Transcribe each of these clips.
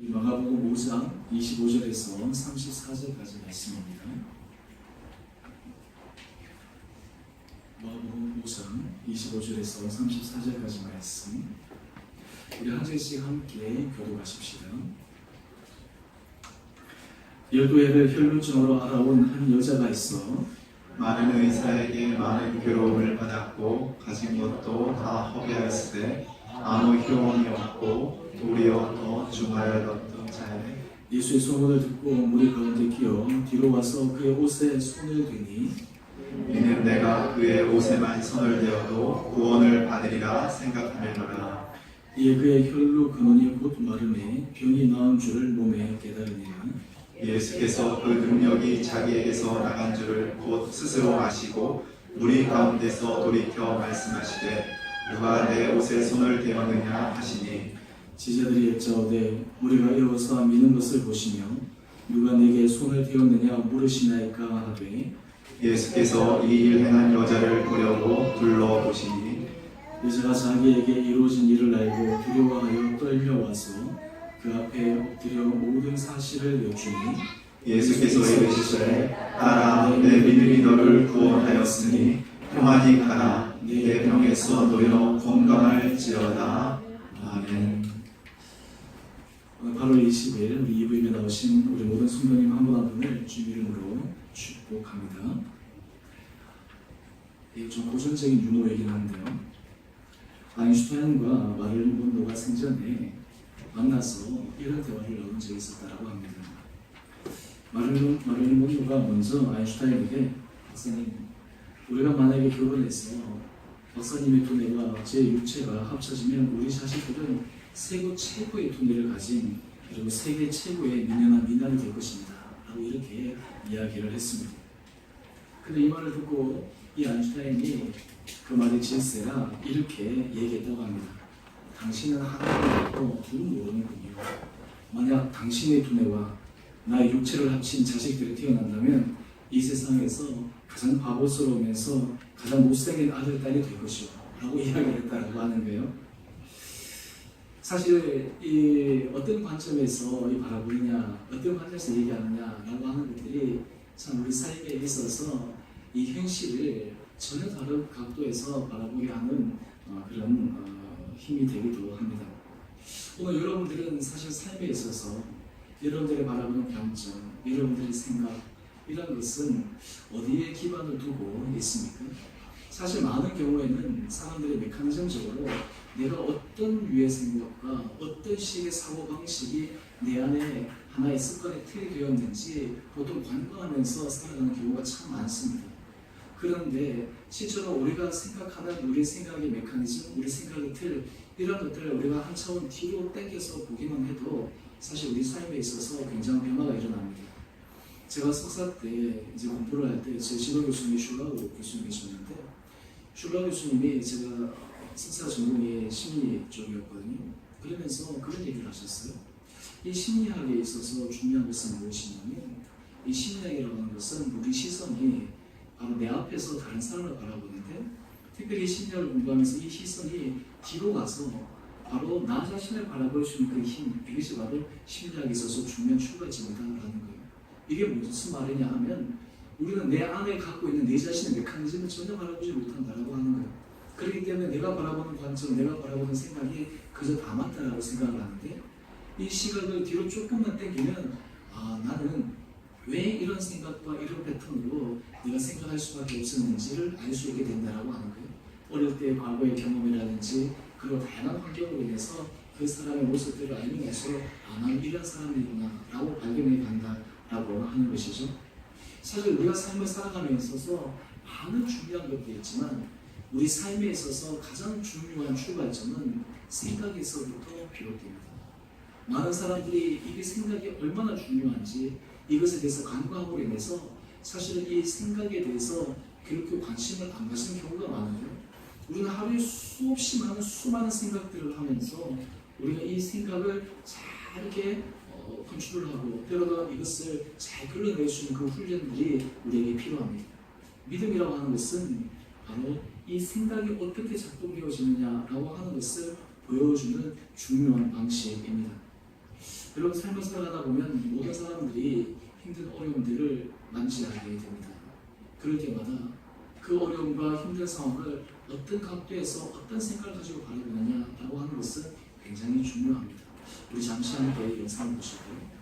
마가복음 5장 25절에서 34절까지 말씀입니다. 마가복음 5장 25절에서 34절까지 말씀, 우리 한 절씩 함께 교독하십시다. 12해를 혈루증으로 알아온 한 여자가 있어 많은 의사에게 많은 괴로움을 받았고 가진 것도 다 허비하였으되 아무 효험이 없고 도리어 더 중하여졌던 자에 예수의 소문을 듣고 무리 가운데 끼어 뒤로 와서 그의 옷에 손을 대니 이는 내가 그의 옷에만 손을 대어도 구원을 받으리라 생각하느니라. 이에 그의 혈루 근원이 곧 마름에 병이 나은 줄을 몸에 깨달으니라. 예수께서 그 능력이 자기에게서 나간 줄을 곧 스스로 아시고 무리 가운데서 돌이켜 말씀하시되 누가 내 옷에 손을 대었느냐 하시니 제자들이 여짜오되 우리가 일어서 미는 것을 보시며 누가 내게 손을 대었느냐 물으시나이까 하되 예수께서 이 일 행한 여자를 보려고 둘러보시니 여자가 자기에게 이루어진 일을 알고 두려워하여 떨려와서 그 앞에 엎드려 모든 사실을 여쭈니 예수께서 이르시되 딸아 내 믿음이 너를 구원하였으니 평안히 가라 네 병에서 놓여 건강할지어다. 아멘. 오늘 8월 20일 우리 EV에 나오신 우리 모든 성도님 한 분 한 분을 주님 이름으로 축복합니다. 이게 좀 고전적인 유머이긴 한데요. 아인슈타인과 마를린 먼로가 생전에 만나서 이런 대화를 나눈 적이 있었다고 합니다. 마를린 먼로가 먼저 아인슈타인에게 박사님, 우리가 만약에 결혼해서 박사님의 두뇌와 제 육체가 합쳐지면 우리 자식들은 세계 최고의 두뇌를 가진 그리고 세계 최고의 미녀나 미남이 될 것입니다 라고 이렇게 이야기를 했습니다. 근데 이 말을 듣고 이 아인슈타인이 그 말이 진세라 이렇게 얘기했다고 합니다. 당신은 하나를 알고 둘은 모르는군요. 만약 당신의 두뇌와 나의 육체를 합친 자식들이 태어난다면 이 세상에서 가장 바보스러우면서 가장 못생긴 아들, 딸이 될 것이요 라고 이야기를 했다고 하는 거예요. 사실 이 어떤 관점에서 이 바라보느냐, 어떤 관점에서 얘기하느냐라고 하는 것들이 참 우리 삶에 있어서 이 현실을 전혀 다른 각도에서 바라보게 하는 그런 힘이 되기도 합니다. 오늘 여러분들은 사실 삶에 있어서 여러분들이 바라보는 관점, 여러분들의 생각 이런 것은 어디에 기반을 두고 있습니까? 사실 많은 경우에는 사람들이 메커니즘적으로 내가 어떤 유의 생각과 어떤 식의 사고방식이 내 안에 하나의 습관에 틀이 되었는지 보통 관과하면서 살아가는 경우가 참 많습니다. 그런데 실제로 우리가 생각하는 우리 생각의 메커니즘, 우리 생각의 틀 이런 것들을 우리가 한 차원 뒤로 당겨서 보기만 해도 사실 우리 삶에 있어서 굉장한 변화가 일어납니다. 제가 석사 때 이제 공부를 할 때 제 지도 교수님이 슐라우 교수님이셨는데 슐라우 교수님이 제가 석사 전공이 심리 쪽이었거든요. 그러면서 그런 얘기를 하셨어요. 이 심리학에 있어서 중요한 것은 무엇이냐면 이 심리학이라고 하는 것은 우리 시선이 바로 내 앞에서 다른 사람을 바라보는데 특별히 심리학을 공부하면서 이 시선이 뒤로 가서 바로 나 자신을 바라볼 수 있는 그 힘, 이것이 바로 심리학에 있어서 중요한 출발점이다라는 거예요. 이게 무슨 말이냐 하면 우리는 내 안에 갖고 있는 내 자신의 메커니즘을 전혀 바라보지 못한다라고 하는 거예요. 그렇기 때문에 내가 바라보는 관점, 내가 바라보는 생각이 그저 다 맞다라고 생각을 하는데 이 시각을 뒤로 조금만 당기면 나는 왜 이런 생각과 이런 패턴으로 내가 생각할 수밖에 없었는지를 알 수 있게 된다라고 하는 거예요. 어릴 때의 과거의 경험이라든지 그리고 다양한 환경으로 인해서 그 사람의 모습들을 알면서 나는 이런 사람이구나 라고 발견해 간다라고 하는 것이죠. 사실 우리가 삶을 살아가면서 있어서 많은 중요한 것도 있지만 우리 삶에 있어서 가장 중요한 출발점은 생각에서부터 비롯됩니다. 많은 사람들이 이게 생각이 얼마나 중요한지 이것에 대해서 간과함으로 인해서 사실은 이 생각에 대해서 그렇게 관심을 안 가지는 경우가 많은데요. 우리는 하루에 수없이 많은 수많은 생각들을 하면서 우리가 이 생각을 잘 이렇게 컨트롤하고 때로는 이것을 잘 끌어낼 수 있는 그 훈련들이 우리에게 필요합니다. 믿음이라고 하는 것은 바로 이 생각이 어떻게 작동되어지느냐라고 하는 것을 보여주는 중요한 방식입니다. 여러분 삶을 살아가다 보면 모든 사람들이 힘든 어려움들을 만지하게 됩니다. 그럴 때마다 그 어려움과 힘든 상황을 어떤 각도에서 어떤 생각을 가지고 바라보느냐라고 하는 것은 굉장히 중요합니다. 우리 잠시 함께 영상을 보실까요?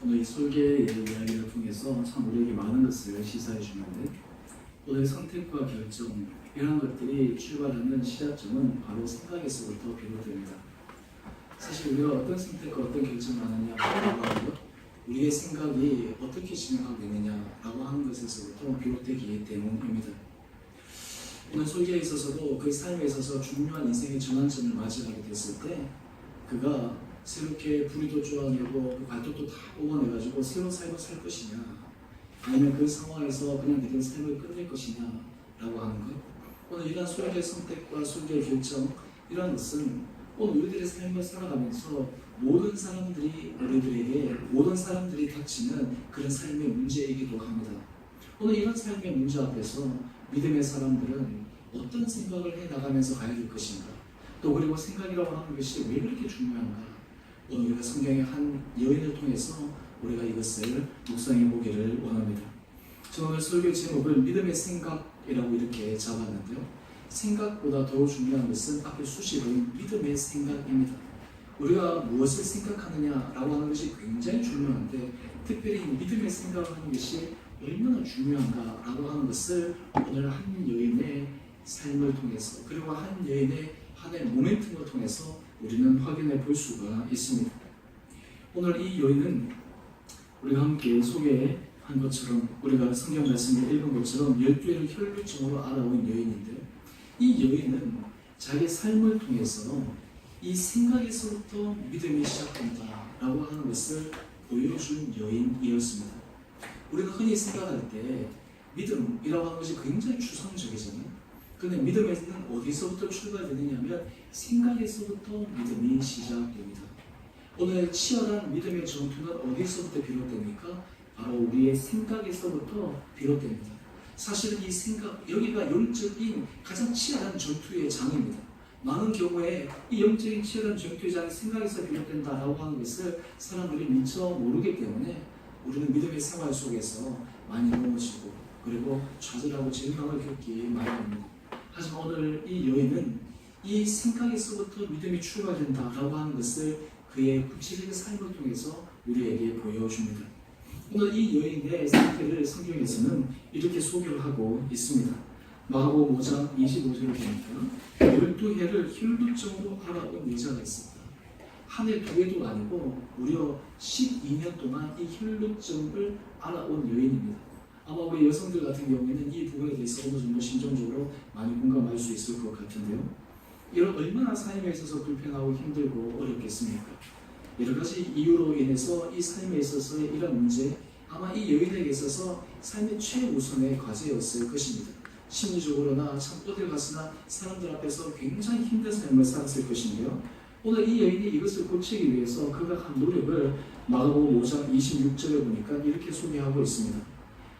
오늘 이 설계의 이야기를 통해서 참 우리에게 많은 것을 시사해 주는데, 오늘 선택과 결정, 이런 것들이 출발하는 시작점은 바로 생각에서부터 비롯됩니다. 사실 우리가 어떤 선택과 어떤 결정을 하느냐라고 하고, 우리의 생각이 어떻게 진행하고 있느냐라고 하는 것에서부터 비롯되기 때문입니다. 오늘 설계에 있어서도 그 삶에 있어서 중요한 인생의 전환점을 맞이하게 됐을 때, 그가 새롭게 부리도 쪼아내고 그 발톱도 다 뽑아내가지고 새로운 삶을 살 것이냐, 아니면 그 상황에서 그냥 그대로 삶을 끝낼 것이냐라고 하는 것. 오늘 이러한 설계의 선택과 설계의 결정, 이러한 것은 오늘 우리들의 삶을 살아가면서 모든 사람들이 닥치는 그런 삶의 문제이기도 합니다. 오늘 이런 삶의 문제 앞에서 믿음의 사람들은 어떤 생각을 해나가면서 가야 될 것인가, 또 그리고 생각이라고 하는 것이 왜 그렇게 중요한가, 오늘 우리가 성경의 한 여인을 통해서 우리가 이것을 묵상해 보기를 원합니다. 저는 오늘 설교 제목을 믿음의 생각이라고 이렇게 잡았는데요, 생각보다 더 중요한 것은 앞에 수식은 믿음의 생각입니다. 우리가 무엇을 생각하느냐라고 하는 것이 굉장히 중요한데, 특별히 믿음의 생각을 하는 것이 얼마나 중요한가라고 하는 것을 오늘 한 여인의 삶을 통해서, 그리고 한 여인의 하나의 모멘텀을 통해서 우리는 확인해 볼 수가 있습니다. 오늘 이 여인은 우리가 함께 소개한 것처럼, 우리가 성경 말씀을 읽은 것처럼 12회를 혈류증으로 알아온 여인인데요, 이 여인은 자기 삶을 통해서 이 생각에서부터 믿음이 시작된다라고 하는 것을 보여준 여인이었습니다. 우리가 흔히 생각할 때 믿음이라고 하는 것이 굉장히 추상적이잖아요. 근데 믿음은 어디서부터 출발되느냐면 생각에서부터 믿음이 시작됩니다. 오늘 치열한 믿음의 전투는 어디서부터 비롯됩니까? 바로 우리의 생각에서부터 비롯됩니다. 사실은 이 생각, 여기가 영적인 가장 치열한 전투의 장입니다. 많은 경우에 이 영적인 치열한 전투의 장이 생각에서 비롯된다라고 하는 것을 사람들이 미처 모르기 때문에 우리는 믿음의 생활 속에서 많이 넘어지고 그리고 좌절하고 절망을 겪기 마련입니다. 하지만 오늘 이 여인은 이 생각에서부터 믿음이 출발된다라고 하는 것을 그의 구체적인 삶을 통해서 우리에게 보여줍니다. 오늘 이 여인의 상태를 성경에서는 이렇게 소개를 하고 있습니다. 마가복음 5장 25절을 보니까 12해를 혈루증으로 알아온 여자가 있었다. 한 해, 두 해도 아니고 무려 12년 동안 이 혈루증을 알아온 여인입니다. 아마 우리 여성들 같은 경우에는 이 부분에 대해서 어느 정도 심정적으로 많이 공감할 수 있을 것 같은데요. 이런 얼마나 삶에 있어서 불편하고 힘들고 어렵겠습니까? 여러 가지 이유로 인해서 이 삶에 있어서의 이런 문제, 아마 이 여인에게 있어서 삶의 최우선의 과제였을 것입니다. 심리적으로나 참 어딜 갔으나 사람들 앞에서 굉장히 힘든 삶을 살았을 것인데요. 오늘 이 여인이 이것을 고치기 위해서 그가 한 노력을 마가복음 5장 26절에 보니까 이렇게 소개하고 있습니다.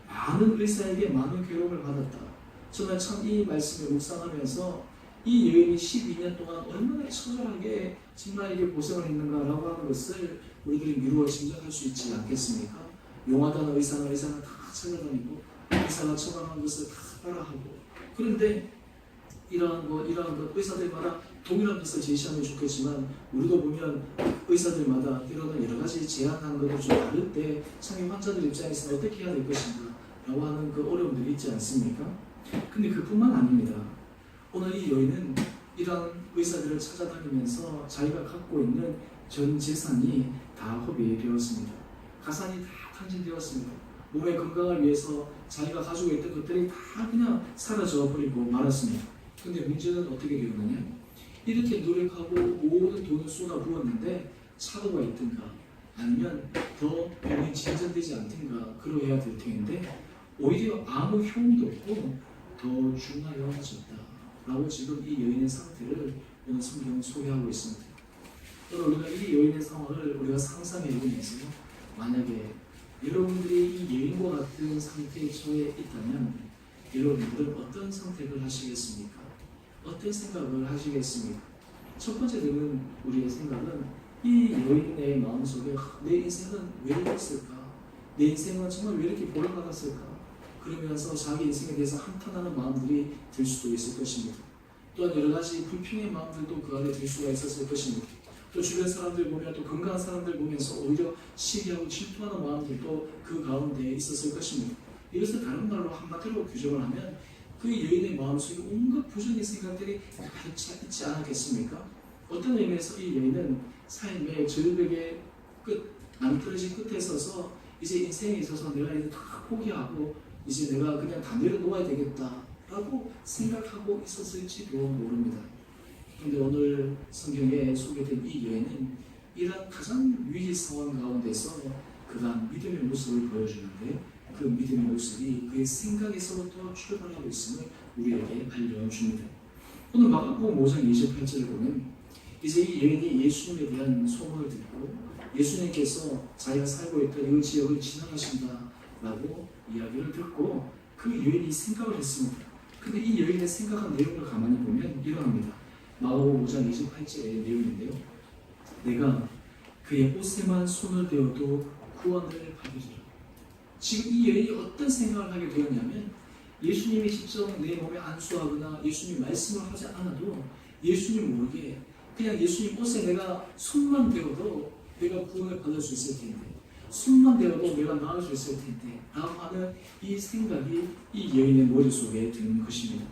많은 의사에게 많은 괴로움을 받았다. 정말 참 이 말씀을 묵상하면서 이 여인이 12년 동안 얼마나 처절하게 정말 이게 고생을 했는가라고 하는 것을 우리들이 미루어 짐작할 수 있지 않겠습니까? 용하다는 의사는 다 찾아다니고 의사가 처방한 것을 다 따라하고, 그런데 이러한 것 의사들마다 동일한 것을 제시하면 좋겠지만 우리도 보면 의사들마다 때로는 여러 가지 제안하는 것도 좀 다를 때 참 환자들 입장에서는 어떻게 해야 될 것인가 라고 하는 그 어려움들이 있지 않습니까? 근데 그뿐만 아닙니다. 오늘 이 여인은 이러한 의사들을 찾아다니면서 자기가 갖고 있는 전 재산이 다 허비되었습니다. 가산이 다 탕진되었습니다. 몸의 건강을 위해서 자기가 가지고 있던 것들이 다 그냥 사라져 버리고 말았습니다. 근데 문제는 어떻게 되었느냐? 이렇게 노력하고 모든 돈을 쏟아 부었는데 차도가 있든가 아니면 더 병이 진전되지 않든가 그러해야 될 텐데 오히려 아무 효험도 없고 더 중하여졌다 라고 지금 이 여인의 상태를 오늘 성경은 소개하고 있습니다. 오늘 우리가 이 여인의 상황을 우리가 상상해 보면서 만약에 여러분들이 이 여인과 같은 상태에 처해 있다면 여러분들은 어떤 선택을 하시겠습니까? 어떤 생각을 하시겠습니까? 첫 번째 되는 우리의 생각은 이 여인의 마음속에 내 인생은 왜 이랬을까? 내 인생은 정말 왜 이렇게 보람받았을까? 그러면서 자기 인생에 대해서 한탄하는 마음들이 들 수도 있을 것입니다. 또한 여러 가지 불평의 마음들도 그 안에 들 수가 있었을 것입니다. 또 주변 사람들 보면 또 건강한 사람들 보면서 오히려 시기하고 질투하는 마음들도 그 가운데 있었을 것입니다. 이것을 다른 말로 한마디로 규정을 하면 그 여인의 마음속에 온갖 부정의 생각들이 가득 있지 않았겠습니까? 어떤 의미에서 이 여인은 삶의 절벽의 남떨어진 끝에 서서 이제 인생에 있어서 내가 이제 다 포기하고 이제 내가 그냥 다 내려놓아야 되겠다라고 생각하고 있었을지도 모릅니다. 그런데 오늘 성경에 소개된 이 여인은 이러한 가장 위기 상황 가운데서 그가 믿음의 모습을 보여주는데 그 믿음의 모습이 그의 생각에서부터 출발하고 있음을 우리에게 알려줍니다. 오늘 마가복음 5장 28절을 보면 이제 이 여인이 예수님에 대한 소문을 듣고 예수님께서 자기가 살고 있던 이 지역을 지나가신다라고 이야기를 듣고 그 여인이 생각을 했습니다. 근데 이 여인의 생각한 내용을 가만히 보면 이러합니다. 마가복음 5장 28절의 내용인데요. 내가 그의 옷에만 손을 대어도 구원을 받으리라. 지금 이 여인이 어떤 생각을 하게 되었냐면 예수님이 직접 내 몸에 안수하거나 예수님 말씀을 하지 않아도 예수님 모르게 그냥 예수님 옷에 내가 손만 대어도 내가 구원을 받을 수 있을 텐데, 손만 대어도 내가 나을 수 있을 텐데 라고 하는 이 생각이 이 여인의 머릿속에 드는 것입니다.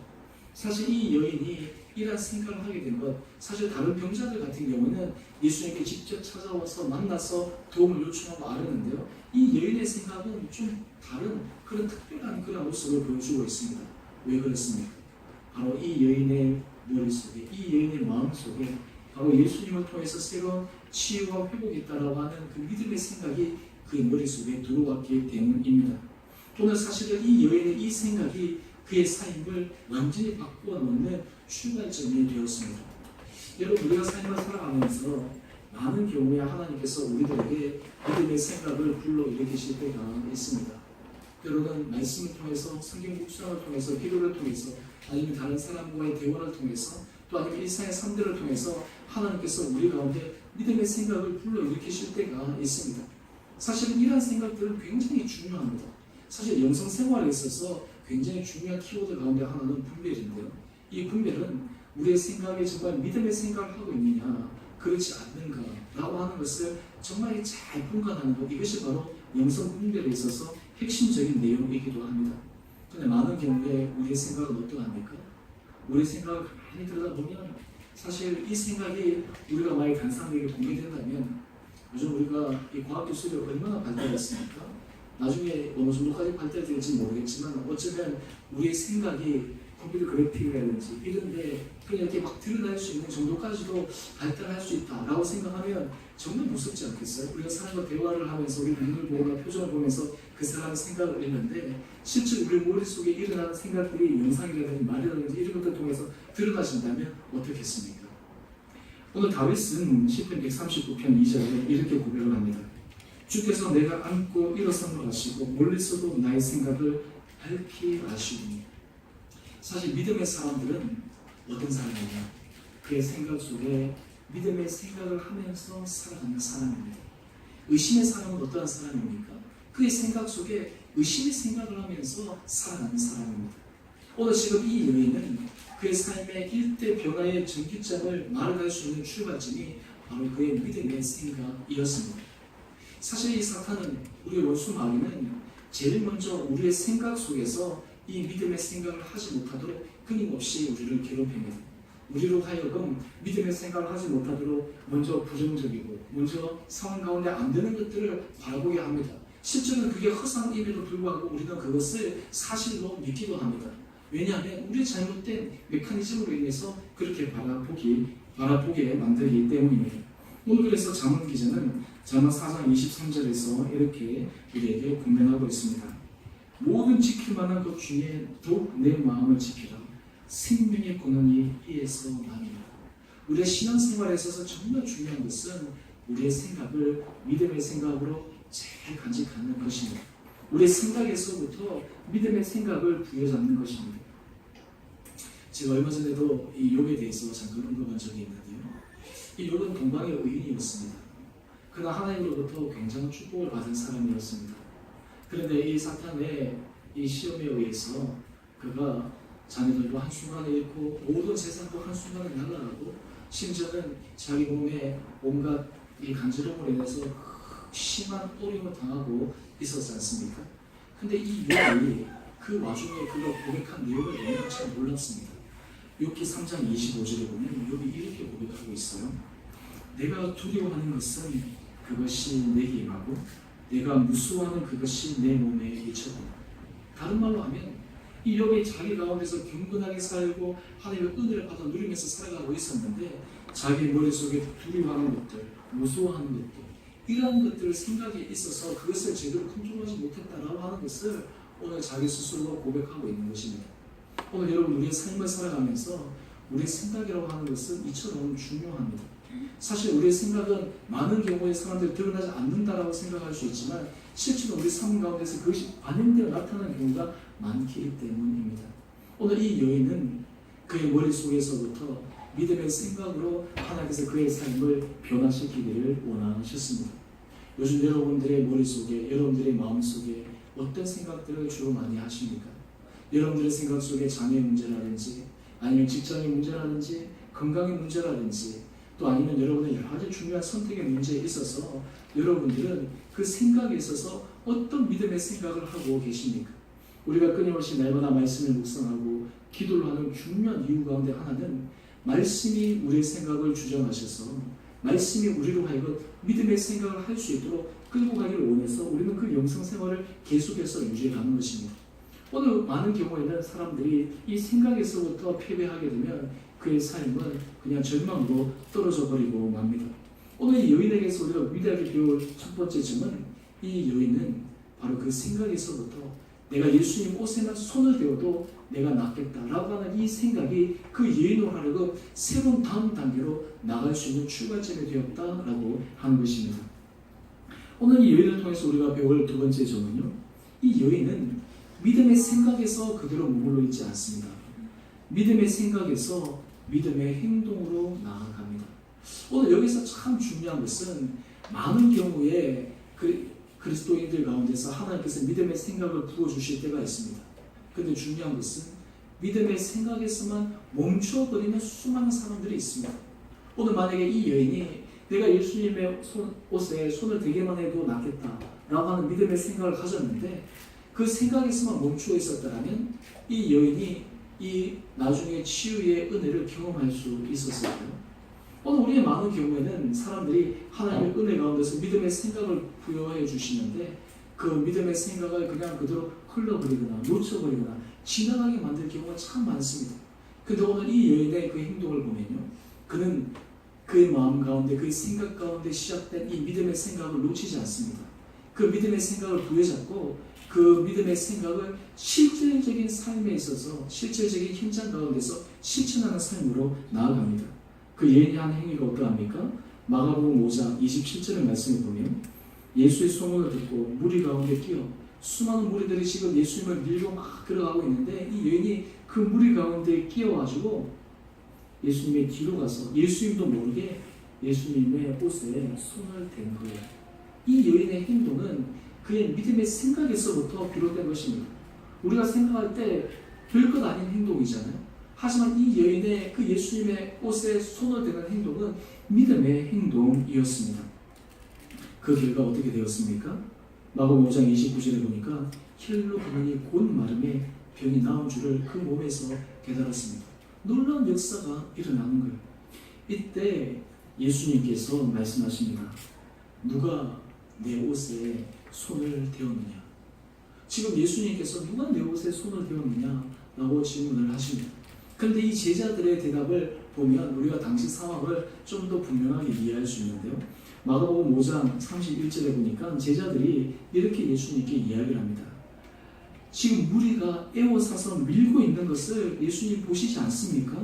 사실 이 여인이 이런 생각을 하게 된 것, 사실 다른 병자들 같은 경우는 예수님께 직접 찾아와서 만나서 도움을 요청하고 아뢰는데요, 이 여인의 생각은 좀 다른 그런 특별한 그런 모습을 보여주고 있습니다. 왜 그렇습니까? 바로 이 여인의 머릿속에, 이 여인의 마음속에 바로 예수님을 통해서 새로운 치유와 회복이 있다라고 하는 그 믿음의 생각이 그의 머릿속에 들어왔기 때문입니다. 오늘 사실은 이 여인의 이 생각이 그의 삶을 완전히 바꾸어 놓는 출발점이 되었습니다. 여러분, 우리가 삶을 살아가면서 많은 경우에 하나님께서 우리들에게 믿음의 생각을 불러일으키실 때가 있습니다. 때로는 말씀을 통해서, 성경 묵상을 통해서, 기도를 통해서, 아니면 다른 사람과의 대화를 통해서, 또 아니면 일상의 삶들을 통해서 하나님께서 우리 가운데 믿음의 생각을 불러일으키실 때가 있습니다. 사실은 이러한 생각들은 굉장히 중요합니다. 사실 영성 생활에 있어서 굉장히 중요한 키워드 가운데 하나는 분별인데요. 이 분별은 우리의 생각에 정말 믿음의 생각을 하고 있느냐, 그렇지 않는가라고 하는 것을 정말 잘 분간하는 것, 이것이 바로 영성 분별에 있어서 핵심적인 내용이기도 합니다. 그런데 많은 경우에 우리의 생각은 어떠합니까? 우리의 생각을 가만히 들여다보면 사실 이 생각이 우리가 만약 단상에게 공개된다면, 요즘 우리가 이 과학기술이 얼마나 발달했습니까? 나중에 어느 정도까지 발달될지 모르겠지만 어쩌면 우리의 생각이 컴퓨터 그래픽이라든지 이런데 그냥 이렇게 막 드러날 수 있는 정도까지도 발달할 수 있다라고 생각하면 정말 무섭지 않겠어요? 우리가 사람과 대화를 하면서 우리 눈을 보거나 표정을 보면서 그 사람의 생각을 읽는데 실제 우리 머릿속에 일어나는 생각들이 영상이라든지 말이라든지 이런 것들을 통해서 드러나신다면 어떻겠습니까? 오늘 다윗은 시편 139편 2절에 이렇게 고백을 합니다. 주께서 내가 앉고 일어선 것이고 멀리서도 나의 생각을 밝히 아시오니. 사실 믿음의 사람들은 어떤 사람이냐? 그의 생각 속에 믿음의 생각을 하면서 살아가는 사람입니다. 의심의 사람은 어떠한 사람입니까? 그의 생각 속에 의심의 생각을 하면서 살아가는 사람입니다. 오늘 지금 이 여인은 그의 삶의 일대 변화의 전기점을 말할 수 있는 출발점이 바로 그의 믿음의 생각이었습니다. 사실 이 사탄은, 우리 원수 마귀는 제일 먼저 우리의 생각 속에서 이 믿음의 생각을 하지 못하도록 끊임없이 우리를 괴롭힙니다. 우리로 하여금 믿음의 생각을 하지 못하도록 먼저 부정적이고 먼저 상황 가운데 안 되는 것들을 바라보게 합니다. 실제로는 그게 허상임에도 불구하고 우리는 그것을 사실로 믿기도 합니다. 왜냐하면 우리의 잘못된 메커니즘으로 인해서 그렇게 바라보게 만들기 때문입니다. 오늘 그래서 잠언 기자는 잠언 4장 23절에서 이렇게 우리에게 권면하고 있습니다. 모든 지킬 만한 것 중에 더욱 내 마음을 지키라. 생명의 근원이 이에서 나니라. 우리의 신앙생활에 있어서 정말 중요한 것은 우리의 생각을 믿음의 생각으로 잘 간직하는 것입니다. 우리의 생각에서부터 믿음의 생각을 부여잡는 것입니다. 제가 얼마 전에도 이 욥에 대해서 잠깐 언급한 적이 있는데요. 이 욥은 동방의 의인이었습니다. 그러나 하나님으로부터 굉장한 축복을 받은 사람이었습니다. 그런데 이 사탄의 이 시험에 의해서 그가 자녀들도 한순간에 잃고 모든 세상도 한순간에 날아가고 심지어는 자기 몸에 온갖 이 간지럼으로 인해서 심한 어려움을 당하고 있었지 않습니까? 근데 이 욥이 그 와중에 그가 고백한 내용을 너무 잘 몰랐습니다. 욥기 3장 25절에 보면 욥이 이렇게 고백하고 있어요. 내가 두려워하는 것은 그것이 내게 임하고 내가 무서워하는 그것이 내 몸에 미쳐도. 다른 말로 하면 이 욥이 자기 가운데서 경건하게 살고 하나님의 은혜를 받아 누리면서 살아가고 있었는데 자기 머릿속에 두려워하는 것들, 무서워하는 것들, 이러한 것들을 생각에 있어서 그것을 제대로 컨트롤하지 못했다라고 하는 것을 오늘 자기 스스로 고백하고 있는 것입니다. 오늘 여러분, 우리의 삶을 살아가면서 우리의 생각이라고 하는 것은 이처럼 중요합니다. 사실 우리의 생각은 많은 경우에 사람들이 드러나지 않는다라고 생각할 수 있지만 실제로 우리 삶 가운데서 그것이 반영되어 나타나는 경우가 많기 때문입니다. 오늘 이 여인은 그의 머릿속에서부터 믿음의 생각으로 하나님께서 그의 삶을 변화시키기를 원하셨습니다. 요즘 여러분들의 머릿속에, 여러분들의 마음속에 어떤 생각들을 주로 많이 하십니까? 여러분들의 생각 속에 자녀의 문제라든지 아니면 직장의 문제라든지 건강의 문제라든지 또 아니면 여러분의 여러 가지 중요한 선택의 문제에 있어서 여러분들은 그 생각에 있어서 어떤 믿음의 생각을 하고 계십니까? 우리가 끊임없이 날마다 말씀을 묵상하고 기도를 하는 중요한 이유 가운데 하나는 말씀이 우리의 생각을 주장하셔서 말씀이 우리로 하여금 믿음의 생각을 할 수 있도록 끌고 가기를 원해서 우리는 그 영성생활을 계속해서 유지하는 것입니다. 오늘 많은 경우에는 사람들이 이 생각에서부터 패배하게 되면 그의 삶은 그냥 절망으로 떨어져 버리고 맙니다. 오늘 이 여인에게서 우리가 위대하게 배울 첫 번째 점은 이 여인은 바로 그 생각에서부터 내가 예수님 옷에만 손을 대어도 내가 낫겠다라고 하는 이 생각이 그 여인으로 하여금 새로운 다음 단계로 나갈 수 있는 출발점이 되었다라고 하는 것입니다. 오늘 이 여인을 통해서 우리가 배울 두 번째 점은요, 이 여인은 믿음의 생각에서 그대로 머물러 있지 않습니다. 믿음의 생각에서 믿음의 행동으로 나아갑니다. 오늘 여기서 참 중요한 것은 많은 경우에 그리스도인들 가운데서 하나님께서 믿음의 생각을 부어주실 때가 있습니다. 그런데 중요한 것은 믿음의 생각에서만 멈춰버리는 수많은 사람들이 있습니다. 오늘 만약에 이 여인이 내가 예수님의 옷에 손을 대기만 해도 낫겠다라고 하는 믿음의 생각을 가졌는데 그 생각에서만 멈추어 있었다면 이 여인이 이 나중에 치유의 은혜를 경험할 수 있었을까요? 오늘 우리의 많은 경우에는 사람들이 하나님의 은혜 가운데서 믿음의 생각을 부여해 주시는데 그 믿음의 생각을 그냥 그대로 흘러버리거나 놓쳐버리거나 지나가게 만들 경우가 참 많습니다. 그런데 오늘 이 여인의 그 행동을 보면요, 그는 그의 마음 가운데 그의 생각 가운데 시작된 이 믿음의 생각을 놓치지 않습니다. 그 믿음의 생각을 부여잡고 그 믿음의 생각을 실질적인 삶에 있어서 실질적인 현장 가운데서 실천하는 삶으로 나아갑니다. 그 여인이 한 행위가 어떠합니까? 마가복음 5장 27절의 말씀을 보면 예수의 소문을 듣고 무리 가운데 끼어 수많은 무리들이 지금 예수님을 밀고 막 들어가고 있는데 이 여인이 그 무리 가운데 끼어가지고 예수님의 뒤로 가서 예수님도 모르게 예수님의 옷에 손을 댄 거예요. 이 여인의 행동은 그의 믿음의 생각에서부터 비롯된 것입니다. 우리가 생각할 때 별것 아닌 행동이잖아요. 하지만 이 여인의 그 예수님의 옷에 손을 대는 행동은 믿음의 행동이었습니다. 그 결과 어떻게 되었습니까? 마가복음 5장 29절에 보니까 혈로 그분이 곧 마름에 병이 나온 줄을 그 몸에서 깨달았습니다. 놀라운 역사가 일어나는 거예요. 이때 예수님께서 말씀하십니다. 누가 내 옷에 손을 대었느냐? 지금 예수님께서 누가 내 옷에 손을 대었느냐? 라고 질문을 하십니다. 그런데 이 제자들의 대답을 보면 우리가 당시 상황을 좀 더 분명하게 이해할 수 있는데요. 마가복음 5장 31절에 보니까 제자들이 이렇게 예수님께 이야기를 합니다. 지금 무리가 에워싸서 밀고 있는 것을 예수님 보시지 않습니까?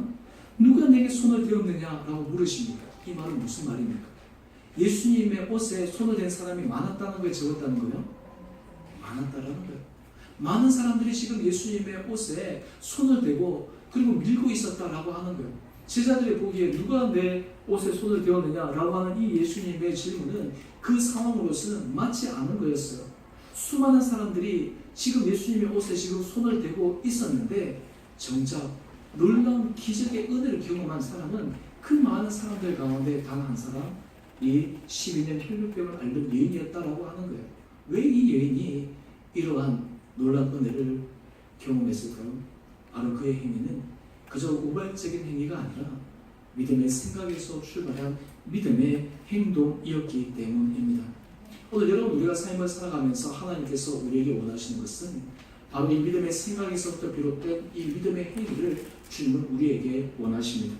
누가 내게 손을 대었느냐라고 물으십니다. 이 말은 무슨 말입니까? 예수님의 옷에 손을 댄 사람이 많았다는 거에 적었다는 거예요? 많았다라는 거예요. 많은 사람들이 지금 예수님의 옷에 손을 대고 그리고 밀고 있었다라고 하는 거예요. 제자들이 보기에 누가 내 옷에 손을 대었느냐라고 하는 이 예수님의 질문은 그 상황으로서는 맞지 않은 거였어요. 수많은 사람들이 지금 예수님의 옷에 지금 손을 대고 있었는데 정작 놀라운 기적의 은혜를 경험한 사람은 그 많은 사람들 가운데 단 한 사람, 이 12년 혈루병을 앓는 여인이었다라고 하는 거예요. 왜 이 여인이 이러한 놀라운 은혜를 경험했을까요? 바로 그의 행위는 그저 우발적인 행위가 아니라 믿음의 생각에서 출발한 믿음의 행동이었기 때문입니다. 오늘 여러분 우리가 삶을 살아가면서 하나님께서 우리에게 원하시는 것은 바로 이 믿음의 생각에서부터 비롯된 이 믿음의 행위를 주님은 우리에게 원하십니다.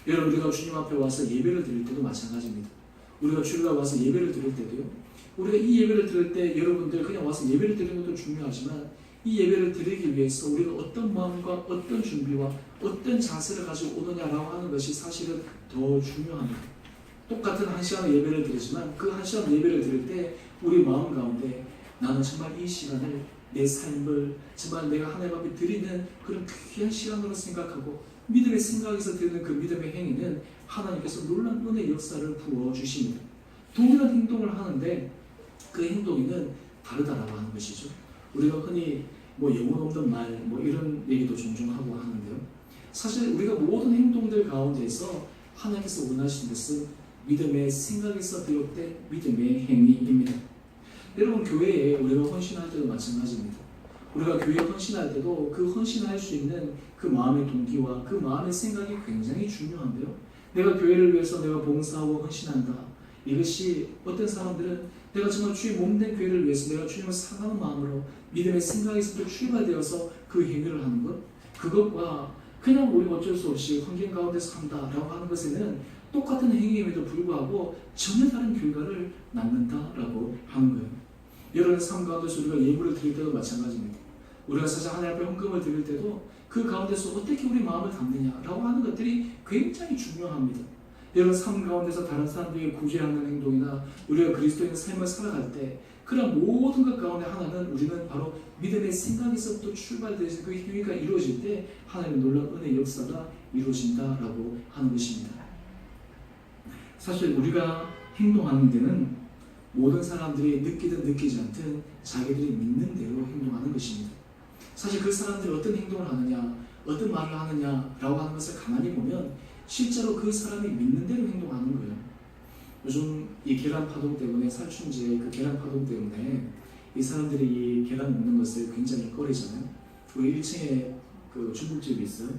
여러분 우리가 주님 앞에 와서 예배를 드릴 때도 마찬가지입니다. 우리가 주일날 와서 예배를 드릴 때도요. 우리가 이 예배를 드릴 때 여러분들 그냥 와서 예배를 드리는 것도 중요하지만 이 예배를 드리기 위해서 우리가 어떤 마음과 어떤 준비와 어떤 자세를 가지고 오느냐라고 하는 것이 사실은 더 중요합니다. 똑같은 한 시간의 예배를 드리지만 그 한 시간 예배를 드릴 때 우리 마음 가운데 나는 정말 이 시간을 내 삶을 정말 내가 하나님 앞에 드리는 그런 귀한 시간으로 생각하고 믿음의 생각에서 드리는 그 믿음의 행위는 하나님께서 놀라운 은혜의 역사를 부어주십니다. 동일한 행동을 하는데 그 행동에는 다르다라고 하는 것이죠. 우리가 흔히 영혼 없는 말 이런 얘기도 종종 하고 하는데요. 사실 우리가 모든 행동들 가운데서 하나님께서 원하시는 것은 믿음의 생각에서 비롯된 믿음의 행위입니다. 여러분 교회에 우리가 헌신할 때도 마찬가지입니다. 우리가 교회에 헌신할 때도 그 헌신할 수 있는 그 마음의 동기와 그 마음의 생각이 굉장히 중요한데요. 내가 교회를 위해서 내가 봉사하고 헌신한다. 이것이 어떤 사람들은 내가 정말 주의 몸된 교회를 위해서 내가 주님을 사랑하는 마음으로 믿음의 생각에서도 출발되어서 그 행위를 하는 것, 그것과 그냥 우리 어쩔 수 없이 환경 가운데서 한다라고 하는 것에는 똑같은 행위임에도 불구하고 전혀 다른 결과를 낳는다라고 하는 거예요. 여러분 삶 가운데서 우리가 예물을 드릴 때도 마찬가지입니다. 우리가 사실 하나님 앞에 헌금을 드릴 때도 그 가운데서 어떻게 우리 마음을 담느냐라고 하는 것들이 굉장히 중요합니다. 여러분 삶 가운데서 다른 사람들에게 구제하는 행동이나 우리가 그리스도인의 삶을 살아갈 때 그런 모든 것 가운데 하나는 우리는 바로 믿음의 생각에서부터 출발돼서 그 행위가 이루어질 때 하나님의 놀라운 은혜의 역사가 이루어진다라고 하는 것입니다. 사실 우리가 행동하는 데는 모든 사람들이 느끼든 느끼지 않든 자기들이 믿는 대로 행동하는 것입니다. 사실 그 사람들이 어떤 행동을 하느냐, 어떤 말을 하느냐라고 하는 것을 가만히 보면 실제로 그 사람이 믿는 대로 행동하는 거예요. 요즘 이 계란 파동 때문에 살충제 그 계란 파동 때문에 이 사람들이 이 계란 먹는 것을 굉장히 꺼리잖아요. 우리 1층에 그 중국집이 있어요.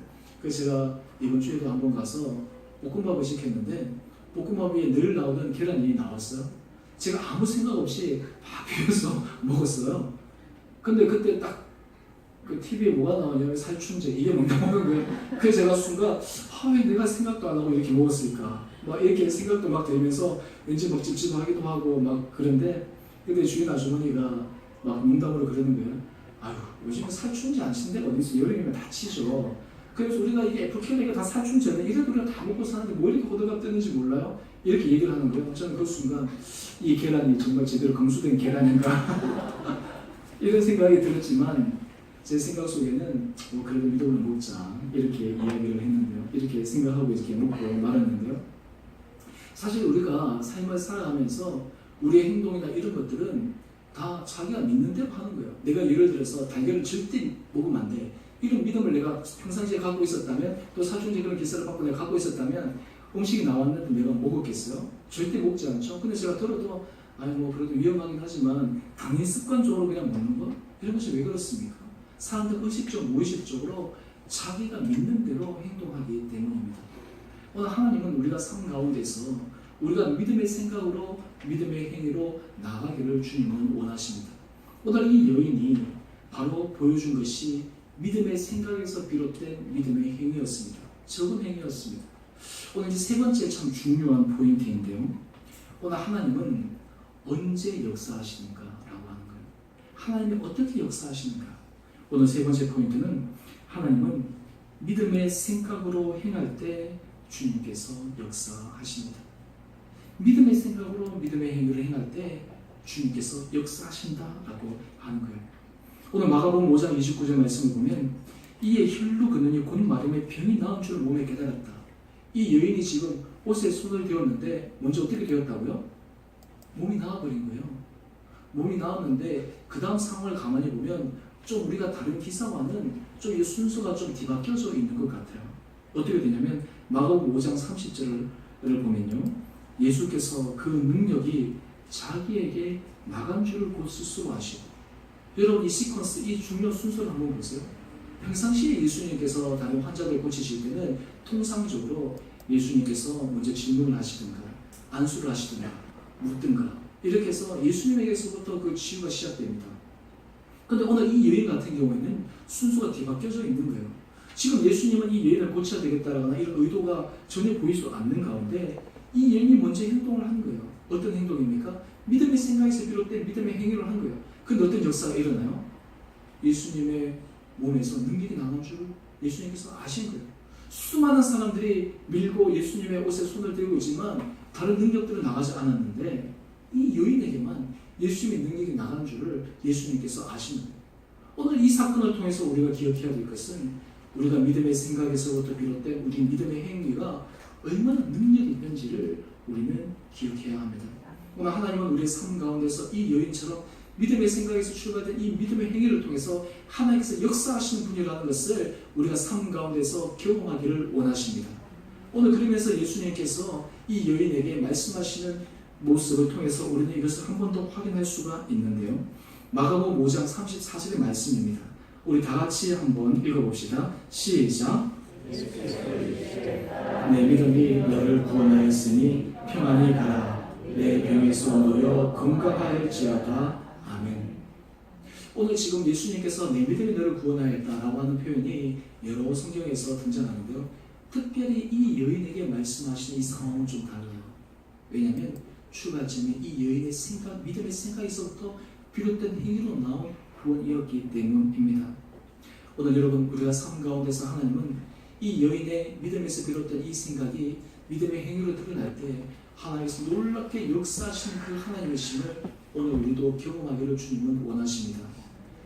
그래서 제가 이번 주에도 한번 가서 볶음밥을 시켰는데 볶음밥이 늘 나오던 계란이 나왔어요. 제가 아무 생각 없이 막 비벼서 먹었어요. 근데 그때 딱 그 TV에 뭐가 나오냐면 살충제 이게 막 나오는 거예요. 그래서 제가 순간 왜 내가 생각도 안 하고 이렇게 먹었을까 막 이렇게 생각도 막 들면서 왠지 막 찝찝하기도 하고 막 그런데 근데 주인 아주머니가 막 농담으로 그러는 거예요. 아유 요즘에 살충제 안 쓰는 데가 어디 있어. 여름이면 다치죠. 그래서 우리가 이게 애플캐리가 다 살충제는 이래도 우리가 다 먹고 사는데 뭐 이렇게 호들갑 뜨는지 몰라요? 이렇게 얘기를 하는 거예요. 저는 그 순간 이 계란이 정말 제대로 검수된 계란인가 이런 생각이 들었지만 제 생각 속에는 그래도 믿음을 먹자 이렇게 이야기를 했는데요. 이렇게 생각하고 이렇게 먹고 말았는데요. 사실 우리가 삶을 살아가면서 우리의 행동이나 이런 것들은 다 자기가 믿는 대로 하는 거예요. 내가 예를 들어서 달걀을 절대 먹으면 안 돼. 이런 믿음을 내가 평상시에 갖고 있었다면 또 살충제 그런 기사를 받고 내가 갖고 있었다면 음식이 나왔는데 내가 먹었겠어요? 절대 먹지 않죠. 근데 제가 들어도 그래도 위험하긴 하지만 당연히 습관적으로 그냥 먹는 거? 이런 것이 왜 그렇습니까? 사람들 의식적, 무의식적으로 자기가 믿는 대로 행동하기 때문입니다. 오늘 하나님은 우리가 삶 가운데서 우리가 믿음의 생각으로 믿음의 행위로 나아가기를 주님은 원하십니다. 오늘 이 여인이 바로 보여준 것이 믿음의 생각에서 비롯된 믿음의 행위였습니다. 적은 행위였습니다. 오늘 세 번째 참 중요한 포인트인데요. 오늘 하나님은 언제 역사하시는가 라고 하는 거예요. 하나님이 어떻게 역사하시는가. 오늘 세 번째 포인트는 하나님은 믿음의 생각으로 행할 때 주님께서 역사하십니다. 믿음의 생각으로 믿음의 행위를 행할 때 주님께서 역사하신다라고 하는 거예요. 오늘 마가복음 5장 29절 말씀을 보면 이에 혈로 그느니 곧 마름에 병이 나은 줄 몸에 깨달았다. 이 여인이 지금 옷에 손을 대었는데 먼저 어떻게 되었다고요? 몸이 나아버린 거예요. 몸이 나았는데 그 다음 상황을 가만히 보면 좀 우리가 다른 기사와는 좀 이 순서가 좀 뒤바뀌어져 있는 것 같아요. 어떻게 되냐면 마가복음 5장 30절을 보면요. 예수께서 그 능력이 자기에게 나간 줄을 곧 스스로 아시고 여러분 이 시퀀스, 이 중요한 순서를 한번 보세요. 평상시에 예수님께서 다른 환자들 고치실 때는 통상적으로 예수님께서 먼저 질문을 하시든가 안수를 하시든가 묻든가 이렇게 해서 예수님에게서부터 그 치유가 시작됩니다. 근데 오늘 이 여인 같은 경우에는 순서가 뒤바뀌어져 있는 거예요. 지금 예수님은 이 여인을 고쳐야 되겠다라거나 이런 의도가 전혀 보이지 않는 가운데 이 여인이 먼저 행동을 한 거예요. 어떤 행동입니까? 믿음의 생각에서 비롯된 믿음의 행위를 한 거예요. 근데 어떤 역사가 일어나요? 예수님의 몸에서 능력이 나는 줄 예수님께서 아신 거예요. 수많은 사람들이 밀고 예수님의 옷에 손을 대고 있지만 다른 능력들은 나가지 않았는데 이 여인에게만 예수님의 능력이 나간 줄을 예수님께서 아시는 거예요. 오늘 이 사건을 통해서 우리가 기억해야 될 것은 우리가 믿음의 생각에서부터 비롯된 우리 믿음의 행위가 얼마나 능력이 있는지를 우리는 기억해야 합니다. 오늘 하나님은 우리의 삶 가운데서 이 여인처럼 믿음의 생각에서 출발된 이 믿음의 행위를 통해서 하나님께서 역사하시는 분이라는 것을 우리가 삶 가운데서 경험하기를 원하십니다. 오늘 그러면서 예수님께서 이 여인에게 말씀하시는 모습을 통해서 우리는 이것을 한 번 더 확인할 수가 있는데요. 마가복음 5장 34절의 말씀입니다. 우리 다 같이 한번 읽어봅시다. 시작. 내 믿음이 너를 구원하였으니 평안히 가라. 내 병에서 놓여 건강하일지어다. 아멘. 오늘 지금 예수님께서 내 믿음이 너를 구원하였다라고 하는 표현이 여러 성경에서 등장하는데요. 특별히 이 여인에게 말씀하시는 이 상황은 좀 달라요. 왜냐하면 출발점이 이 여인의 생각, 믿음의 생각에서부터 비롯된 행위로 나온 구원이었기 때문입니다. 오늘 여러분 우리가 삶 가운데서 하나님은 이 여인의 믿음에서 비롯된 이 생각이 믿음의 행위로 드러날 때 하나님께서 놀랍게 역사하시는 그 하나님의 심을 오늘 우리도 경험하기를 주님은 원하십니다.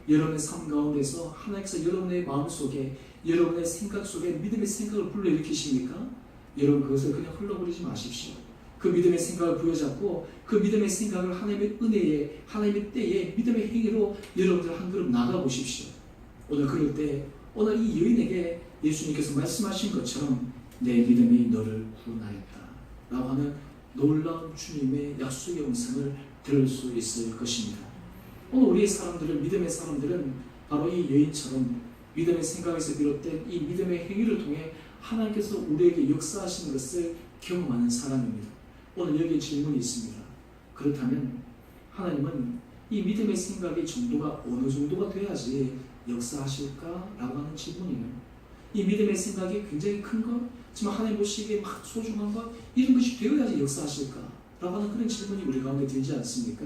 여러분의 삶 가운데서 하나님께서 여러분의 마음속에 여러분의 생각 속에 믿음의 생각을 불러일으키십니까? 여러분 그것을 그냥 흘러버리지 마십시오. 그 믿음의 생각을 부여잡고 그 믿음의 생각을 하나님의 은혜에 하나님의 때에 믿음의 행위로 여러분들 한 걸음 나가보십시오. 오늘 그럴 때 오늘 이 여인에게 예수님께서 말씀하신 것처럼 내 믿음이 너를 구원하였다 라고 하는 놀라운 주님의 약속의 음성을 들을 수 있을 것입니다. 오늘 우리의 사람들은 믿음의 사람들은 바로 이 여인처럼 믿음의 생각에서 비롯된 이 믿음의 행위를 통해 하나님께서 우리에게 역사하시는 것을 경험하는 사람입니다. 오늘 여기에 질문이 있습니다. 그렇다면 하나님은 이 믿음의 생각의 정도가 어느 정도가 돼야지 역사하실까? 라고 하는 질문이에요. 이 믿음의 생각이 굉장히 큰 것, 정말 하나님 보시기에 막 소중한 것, 이런 것이 되어야지 역사하실까? 라고 하는 그런 질문이 우리 가운데 들지 않습니까?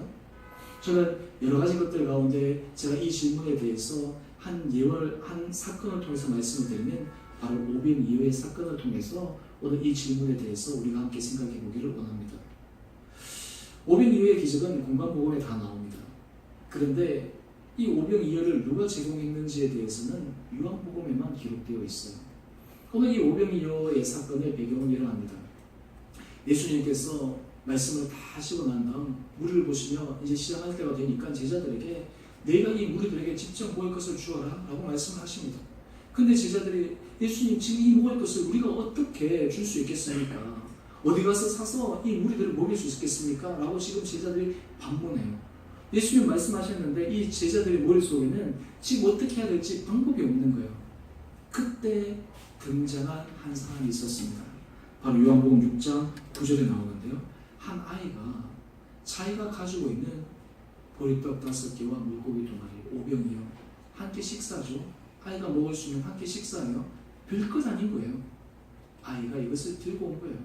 저는 여러 가지 것들 가운데 제가 이 질문에 대해서 한 예월, 한 사건을 통해서 말씀을 드리면 바로 오병이어의 사건을 통해서 오늘 이 질문에 대해서 우리가 함께 생각해 보기를 원합니다. 오병이어의 기적은 공관복음에 다 나옵니다. 그런데 이 오병이어를 누가 제공했는지에 대해서는 요한복음에만 기록되어 있어요. 오늘 이 오병이어의 사건의 배경은 이러합니다. 예수님께서 말씀을 다 하시고 난 다음 무리를 보시며 이제 시작할 때가 되니까 제자들에게 내가 이 무리들에게 직접 먹을 것을 주어라 라고 말씀을 하십니다. 근데 제자들이 예수님 지금 이 먹을 것을 우리가 어떻게 줄 수 있겠습니까? 어디 가서 사서 이 무리들을 먹일 수 있겠습니까? 라고 지금 제자들이 반문해요. 예수님 말씀하셨는데 이 제자들의 머릿속에는 지금 어떻게 해야 될지 방법이 없는 거예요. 그때 등장한 한 사람이 있었습니다. 바로 요한복음 6장 9절에 나오는데요. 한 아이가 자기가 가지고 있는 보리떡 5개와 물고기 2마리, 오병이어 한 끼 식사죠. 아이가 먹을 수 있는 한 끼 식사예요. 별것 아닌 거예요. 아이가 이것을 들고 온 거예요.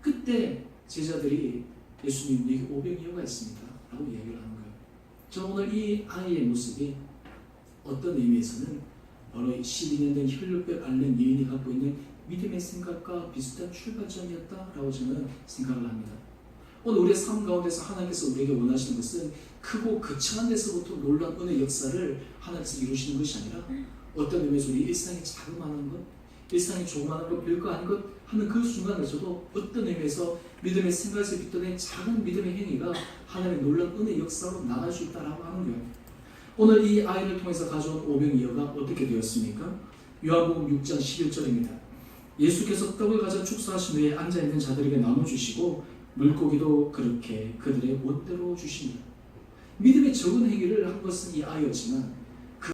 그때 제자들이 예수님 여기 오병이어가 있습니다 라고 얘기를 하는 거예요. 저 오늘 이 아이의 모습이 어떤 의미에서는 바로 12년 된 혈육별 앓는 여인이 갖고 있는 믿음의 생각과 비슷한 출발점이었다라고 저는 생각을 합니다. 오늘 우리의 삶 가운데서 하나님께서 우리에게 원하시는 것은 크고 거창한 데서부터 놀라운 은혜의 역사를 하나님께서 이루시는 것이 아니라 어떤 의미에서 우리 일상이 자그마한 것, 일상이 조그마한 것, 별거 아닌 것 하는 그 순간에서도 어떤 의미에서 믿음의 생각에서 빗어낸 작은 믿음의 행위가 하나님의 놀라운 은혜의 역사로 나갈 수 있다라고 하는 거예요. 오늘 이 아이를 통해서 가져온 오병이어가 어떻게 되었습니까? 요한복음 6장 11절입니다. 예수께서 떡을 가져 축사하신 후에 앉아있는 자들에게 나눠주시고 물고기도 그렇게 그들의 원대로 주십니다. 믿음의 적은 행위를 한 것은 이 아이였지만